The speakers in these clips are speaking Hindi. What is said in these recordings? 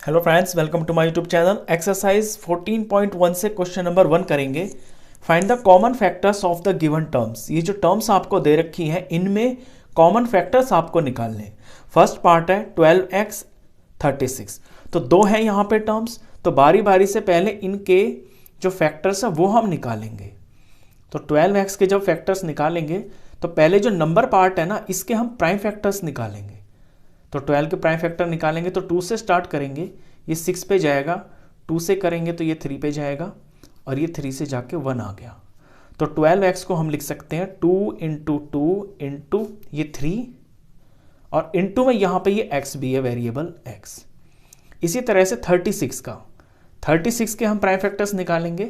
Hello friends, welcome to my YouTube channel. Exercise 14.1 से क्वेश्चन नंबर 1 करेंगे। Find the common factors of the given terms. ये जो टर्म्स आपको दे रखी हैं इनमें कॉमन फैक्टर्स आपको निकालने। फर्स्ट पार्ट है 12x 36। तो दो हैं यहाँ पे टर्म्स, तो बारी बारी से पहले इनके जो फैक्टर्स हैं वो हम निकालेंगे। तो 12x के जब फैक्टर्स निकालेंगे तो पहले जो नंबर पार्ट है ना, इसके हम प्राइम फैक्टर्स निकालेंगे। तो 12 के प्राइम फैक्टर निकालेंगे तो 2 से स्टार्ट करेंगे, ये 6 पे जाएगा, 2 से करेंगे तो ये 3 पे जाएगा और ये 3 से जाके 1 आ गया। तो 12x को हम लिख सकते हैं 2 इंटू 2 इंटू ये 3 और इंटू में यहाँ पे ये x भी है, वेरिएबल x। इसी तरह से 36 का 36 के हम प्राइम फैक्टर्स निकालेंगे।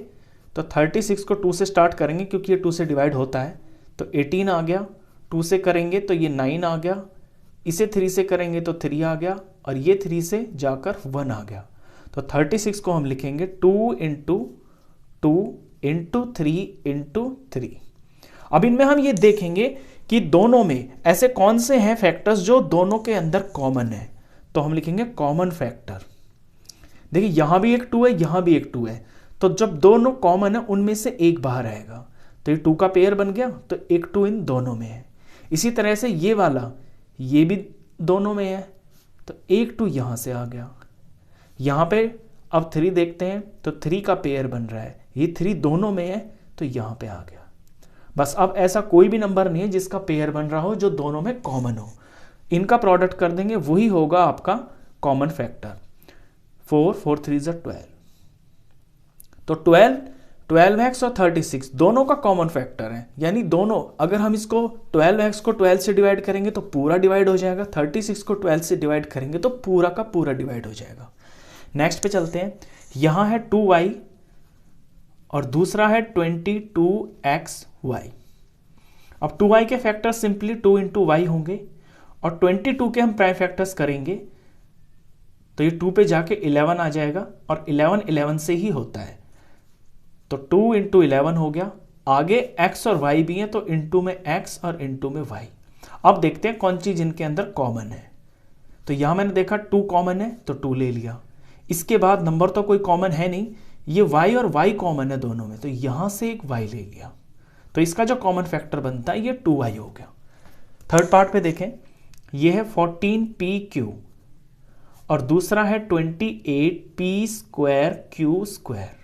तो 36 को 2 से स्टार्ट करेंगे क्योंकि ये 2 से डिवाइड होता है, तो 18 आ गया। 2 से करेंगे तो ये 9 आ गया, इसे 3 से करेंगे तो 3 आ गया और ये 3 से जाकर 1 आ गया। तो 36 को हम लिखेंगे 2 इंटू 2 इंटू 3 इंटू 3। अब इनमें हम ये देखेंगे कि दोनों में ऐसे कौन से हैं फैक्टर्स जो दोनों के अंदर कॉमन है। तो हम लिखेंगे कॉमन फैक्टर। देखिए यहां भी एक 2 है, यहां भी एक 2 है, तो जब दोनों कॉमन है उनमें से एक बाहर आएगा। तो ये 2 का पेयर बन गया, तो एक 2 इन दोनों में है। इसी तरह से ये वाला ये भी दोनों में है, तो एक 2 यहां से आ गया। यहां पे अब 3 देखते हैं तो 3 का पेयर बन रहा है, ये 3 दोनों में है तो यहां पे आ गया। बस अब ऐसा कोई भी नंबर नहीं है जिसका पेयर बन रहा हो जो दोनों में कॉमन हो। इनका प्रोडक्ट कर देंगे, वही होगा आपका कॉमन फैक्टर। 4 4 3 12। तो 12x और 36 दोनों का कॉमन फैक्टर है, यानी दोनों, अगर हम इसको 12x को 12 से डिवाइड करेंगे तो पूरा डिवाइड हो जाएगा, 36 को 12 से डिवाइड करेंगे तो पूरा का पूरा डिवाइड हो जाएगा। नेक्स्ट पे चलते हैं। यहां है 2y और दूसरा है 22xy। अब 2y के फैक्टर सिंपली 2 इंटू वाई होंगे और 22 के हम प्राइम फैक्टर्स करेंगे तो ये 2 पे जाके 11 आ जाएगा और 11 11 से ही होता है, तो 2 इंटू 11 हो गया। आगे x और y भी है तो इंटू में x और इंटू में y। अब देखते हैं कौन चीज इनके अंदर कॉमन है। तो यहां मैंने देखा 2 कॉमन है तो 2 ले लिया। इसके बाद नंबर तो कोई कॉमन है नहीं, ये y और y कॉमन है दोनों में, तो यहां से एक y ले लिया। तो इसका जो कॉमन फैक्टर बनता है ये 2y हो गया। थर्ड पार्ट पे देखें, ये है 14pq और दूसरा है 28p स्क्वायर q स्क्वायर।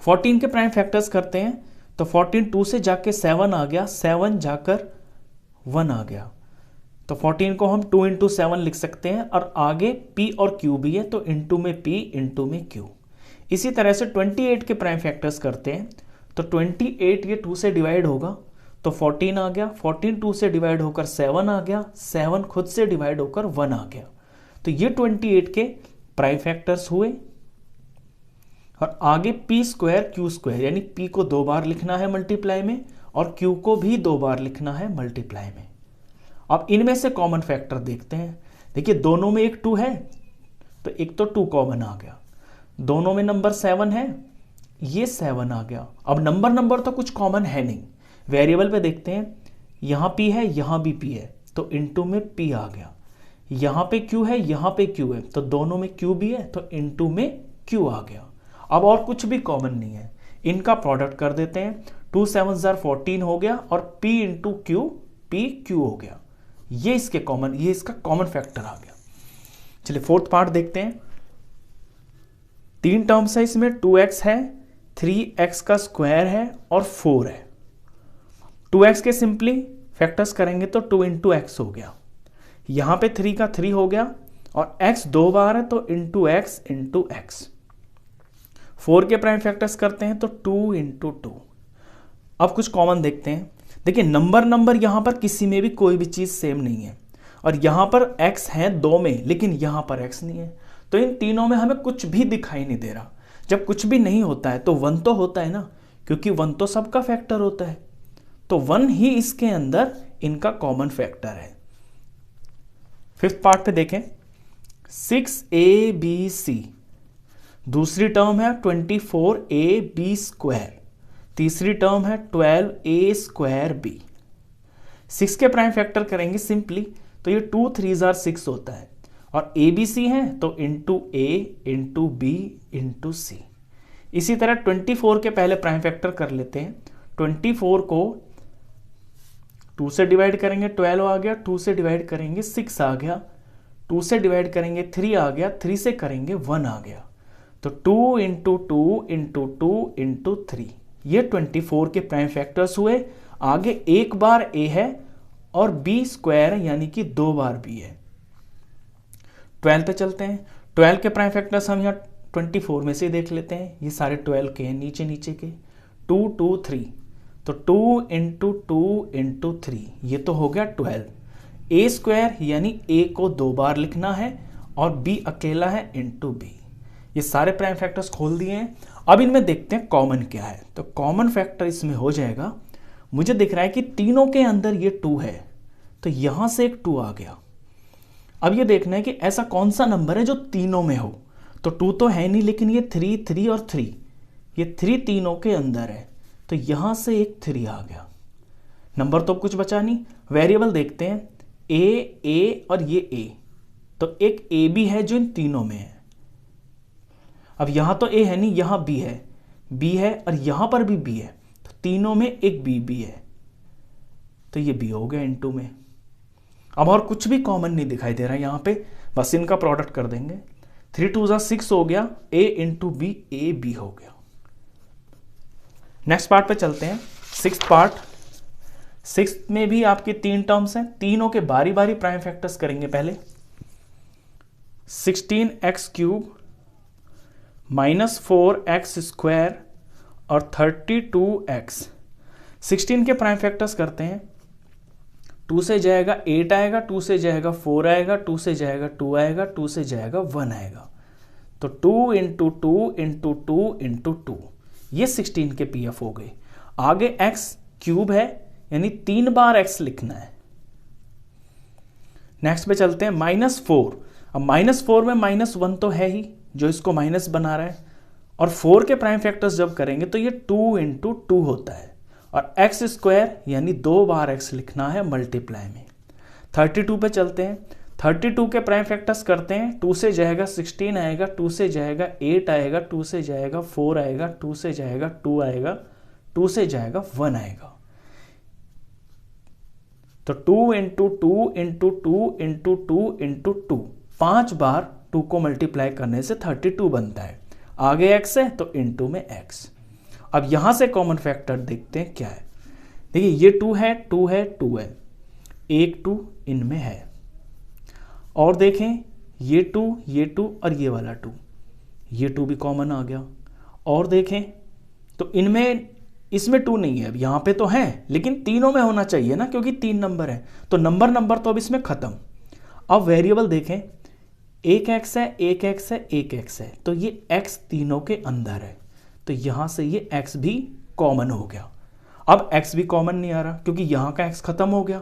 14 के प्राइम फैक्टर्स करते हैं तो 14 2 से जाके 7 आ गया, 7 जाकर 1 आ गया। तो 14 को हम 2 इंटू 7 लिख सकते हैं और आगे p और q भी है तो इंटू में p इंटू में q। इसी तरह से 28 के प्राइम फैक्टर्स करते हैं तो 28 ये 2 से डिवाइड होगा तो 14 आ गया, 14 2 से डिवाइड होकर 7 आ गया, 7 खुद से डिवाइड होकर 1 आ गया। तो ये 28 के प्राइम फैक्टर्स हुए और आगे p स्क्वायर q स्क्वायर, यानी p को 2 बार लिखना है मल्टीप्लाई में और q को भी 2 बार लिखना है मल्टीप्लाई में। अब इनमें से कॉमन फैक्टर देखते हैं। देखिए दोनों में एक 2 है तो एक तो 2 कॉमन आ गया, दोनों में नंबर 7 है, ये 7 आ गया। अब नंबर तो कुछ कॉमन है नहीं। वेरिएबल पे देखते हैं, यहां p है यहां भी p है तो इंटू में p आ गया। यहां पे q है यहां पे q है तो दोनों में q भी है तो इंटू में q आ गया। अब और कुछ भी कॉमन नहीं है, इनका प्रोडक्ट कर देते हैं। 2 7 14 हो गया और p into Q p q हो गया। ये इसका कॉमन फैक्टर आ गया। चलिए फोर्थ पार्ट देखते हैं। 3 टर्म्स है इसमें, 2x है, 3x का स्क्वायर है और 4 है। 2x के सिंपली फैक्टर्स करेंगे तो 2 इंटू एक्स हो गया। यहां पे 3 का 3 हो गया और x 2 बार है तो इंटू एक्स इंटू एक्स। 4 के प्राइम फैक्टर्स करते हैं तो 2 इंटू 2। अब कुछ कॉमन देखते हैं। देखिए नंबर यहां पर किसी में भी कोई भी चीज सेम नहीं है और यहां पर x है 2 में लेकिन यहां पर x नहीं है, तो इन तीनों में हमें कुछ भी दिखाई नहीं दे रहा। जब कुछ भी नहीं होता है तो 1 तो होता है ना, क्योंकि 1 तो सबका फैक्टर होता है, तो 1 ही इसके अंदर इनका कॉमन फैक्टर है। फिफ्थ पार्ट पे देखें, 6ab, दूसरी टर्म है 24ab स्क्वायर, तीसरी टर्म है 12a स्क्वायर b। 6 के प्राइम फैक्टर करेंगे सिंपली तो ये 2 3 6 होता है और ए बी सी है तो इंटू ए इंटू बी इंटू सी। इसी तरह 24 के पहले प्राइम फैक्टर कर लेते हैं। 24 को 2 से डिवाइड करेंगे 12 आ गया, 2 से डिवाइड करेंगे 6 आ गया, 2 से डिवाइड करेंगे 3 आ गया, 3 से करेंगे 1 आ गया। तो 2 इंटू 2 इंटू 2 इंटू 3, ये 24 के प्राइम फैक्टर्स हुए। आगे एक बार ए है और बी स्क्वायर यानी कि 2 बार बी है। 12 पे चलते हैं। 12 के प्राइम फैक्टर्स हम यहाँ 24 में से देख लेते हैं। ये सारे 12 के हैं नीचे नीचे के। 2 2 3, तो 2 इंटू 2 इंटू 3, ये तो हो गया 12। ए स्क्वायर यानी ए को 2 बार लिखना है और बी अकेला है इंटू बी। ये सारे प्राइम फैक्टर्स खोल दिए हैं। अब इनमें देखते हैं कॉमन क्या है। तो कॉमन फैक्टर इसमें हो जाएगा, मुझे दिख रहा है कि तीनों के अंदर ये 2 है, तो यहां से एक 2 आ गया। अब ये देखना है कि ऐसा कौन सा नंबर है जो तीनों में हो। तो 2 तो है नहीं, लेकिन ये 3 3 और 3, ये 3 तीनों के अंदर है, तो यहां से एक 3 आ गया। नंबर तो कुछ बचा नहीं। वेरिएबल देखते हैं, ए और ये ए, तो एक ए भी है जो इन तीनों में है। अब यहां तो ए है नहीं, यहां बी है और यहां पर भी बी है, तो तीनों में एक बी भी है, तो ये बी हो गया इनटू में। अब और कुछ भी कॉमन नहीं दिखाई दे रहा है यहां पे, बस इनका प्रोडक्ट कर देंगे। 3 2 6 हो गया, ए इंटू बी, ए बी हो गया। नेक्स्ट पार्ट पे चलते हैं, 6th पार्ट। 6th में भी आपके 3 टर्म्स हैं, तीनों के बारी बारी प्राइम फैक्टर्स करेंगे पहले। 16x cube minus 4x square और 32x। 16 के प्राइम फैक्टर्स करते हैं। 2 से जाएगा 8 आएगा, 2 से जाएगा 4 आएगा, 2 से जाएगा 2 आएगा, 2 से जाएगा 1 आएगा। तो 2 इंटू 2 इंटू 2 इंटू 2, ये 16 के पीएफ हो गए। आगे x क्यूब है, यानी 3 बार x लिखना है। नेक्स्ट पे चलते हैं, -4। अब -4 में -1 तो है ही जो इसको माइनस बना रहा है, और 4 के प्राइम फैक्टर्स जब करेंगे तो ये 2 इंटू 2 होता है, और x स्क्वायर यानी 2 बार x लिखना है मल्टीप्लाई में। 32 पे चलते हैं। 32 के प्राइम फैक्टर्स करते हैं। 2 से जाएगा 16 आएगा, 2 से जाएगा 8 आएगा, 2 से जाएगा 4 आएगा, 2 से जाएगा 2 आएगा, 2 से जाएगा 1 आएगा। तो 2 इंटू 2 इंटू 2 इंटू 2 इंटू 2, 5 बार 2 को मल्टीप्लाई करने से 32 बनता है। आगे x है तो इंटू में x। अब यहां से कॉमन फैक्टर देखते हैं क्या है। देखिए ये 2 है, 2 है, 2 है, एक 2 इनमें है। और देखें ये 2 और ये वाला 2, ये 2 भी कॉमन आ गया। और देखें तो इनमें, इसमें 2 नहीं है, अब यहां पे तो है लेकिन तीनों में होना चाहिए ना, क्योंकि 3 नंबर है, तो नंबर तो अब इसमें खत्म। अब वेरिएबल देखें, एक x है, एक x है, एक x है, तो ये x तीनों के अंदर है, तो यहां से ये x भी कॉमन हो गया। अब x भी कॉमन नहीं आ रहा क्योंकि यहां का x खत्म हो गया,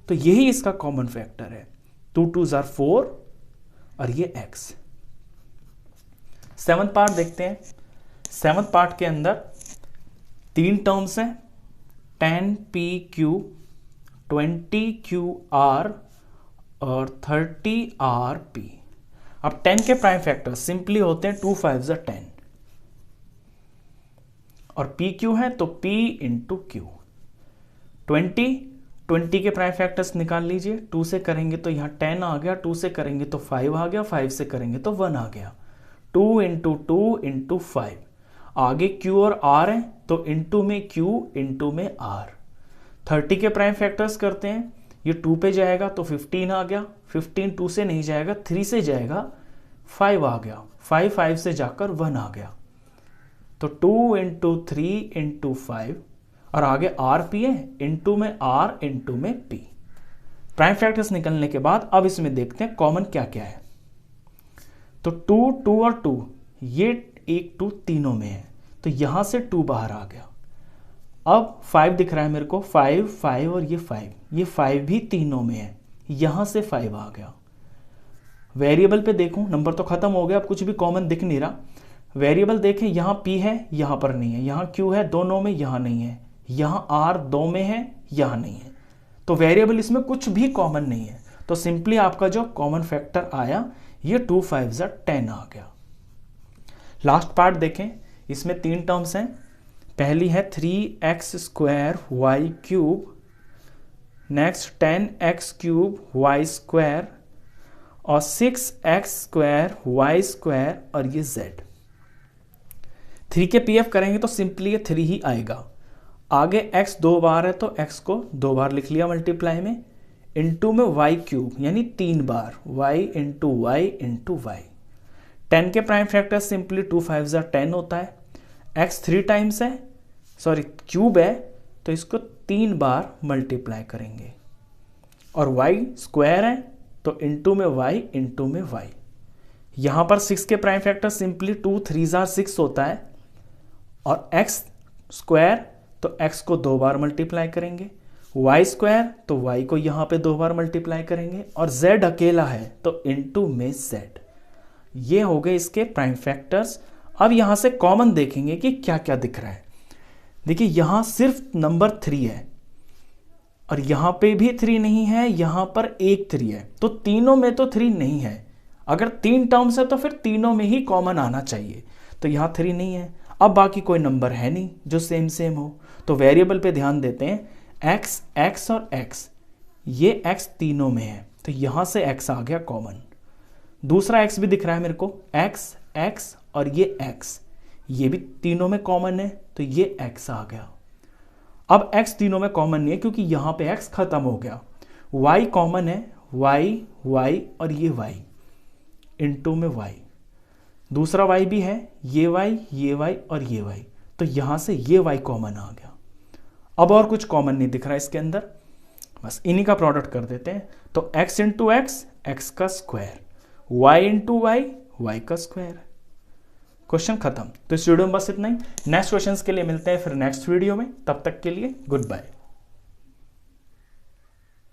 तो यही इसका कॉमन फैक्टर है। 2 2s are 4 और ये x। 7th पार्ट देखते हैं। 7th पार्ट के अंदर 3 टर्म्स हैं, 10p³ 20qr और 30rp। अब 10 के प्राइम फैक्टर सिंपली होते हैं 2 5s are 10, और pq है तो p इंटू क्यू। 20 के प्राइम फैक्टर्स निकाल लीजिए। 2 से करेंगे तो यहाँ 10 आ गया, 2 से करेंगे तो 5 आ गया, 5 से करेंगे तो 1 आ गया। 2 इंटू 2 इंटू 5, आगे q और r है तो इंटू में q इंटू में r। 30 के प्राइम फैक्टर्स करते हैं। ये 2 पे जाएगा तो 15 आ गया, 15 2 से नहीं जाएगा, 3 से जाएगा 5 आ गया, 5 से जाकर 1 आ गया। तो 2 इंटू 3 इंटू 5, और आगे आर पी है, इंटू में आर इंटू में पी। प्राइम फैक्टर्स निकलने के बाद अब इसमें देखते हैं कॉमन क्या क्या है। तो 2 2 और 2, ये एक 2 तीनों में है, तो यहां से 2 बाहर आ गया। अब 5 दिख रहा है मेरे को, 5 5 और ये 5, ये 5 भी तीनों में है, यहां से 5 आ गया। वेरिएबल पे देखूं, नंबर तो खत्म हो गया, अब कुछ भी कॉमन दिख नहीं रहा। वेरिएबल देखें, यहां p है, यहां पर नहीं है, यहां q है, दोनों में, यहां नहीं है, यहां r 2 में है, यहां नहीं है, तो वेरिएबल इसमें कुछ भी कॉमन नहीं है। तो सिंपली आपका जो कॉमन फैक्टर आया ये 2 5 10 आ गया। लास्ट पार्ट देखें, इसमें 3 टर्म्स हैं। पहली है 3x² y³, next 10x³ y² और 6x² y² और ये z। 3 के pf करेंगे तो सिंपली ये 3 ही आएगा। आगे x 2 बार है तो x को 2 बार लिख लिया मल्टीप्लाई में, इनटू में y³ यानी 3 बार y into y into y. 10 के प्राइम फैक्टर सिंपली 2 5 10 होता है। x 3 टाइम्स है, सॉरी क्यूब है, तो इसको 3 बार मल्टीप्लाई करेंगे। और y स्क्वायर है तो इंटू में y इंटू में y। यहाँ पर 6 के प्राइम फैक्टर सिंपली 2 3 6 होता है। और x स्क्वायर तो x को 2 बार मल्टीप्लाई करेंगे, y स्क्वायर तो y को यहाँ पे 2 बार मल्टीप्लाई करेंगे, और z अकेला है तो इंटू में z। ये हो गए इसके प्राइम फैक्टर्स। अब यहाँ से कॉमन देखेंगे कि क्या क्या दिख रहा है। देखिए यहाँ सिर्फ नंबर 3 है और यहाँ पे भी 3 नहीं है, यहाँ पर एक 3 है, तो तीनों में तो 3 नहीं है। अगर 3 टर्म्स है तो फिर तीनों में ही कॉमन आना चाहिए, तो यहाँ 3 नहीं है। अब बाकी कोई नंबर है नहीं जो सेम सेम हो, तो वेरिएबल पे ध्यान देते हैं। x, x और x, ये x तीनों में है तो यहाँ से x आ गया कॉमन। दूसरा x भी दिख रहा है मेरे को, x, x और ये x, ये भी तीनों में कॉमन है तो ये x आ गया। अब x तीनों में कॉमन नहीं है क्योंकि यहाँ पे x खत्म हो गया। y कॉमन है, y, y और ये y इंटू में y। दूसरा y भी है, ये y और ये y, तो यहाँ से ये y कॉमन आ गया। अब और कुछ कॉमन नहीं दिख रहा इसके अंदर, बस इन्हीं का प्रोडक्ट कर देते हैं। तो x इंटू x, x का square, y into y, y का स्क्वायर। क्वेश्चन खत्म। तो इस वीडियो में बस इतना ही। नेक्स्ट क्वेश्चंस के लिए मिलते हैं फिर नेक्स्ट वीडियो में, तब तक के लिए गुड बाय।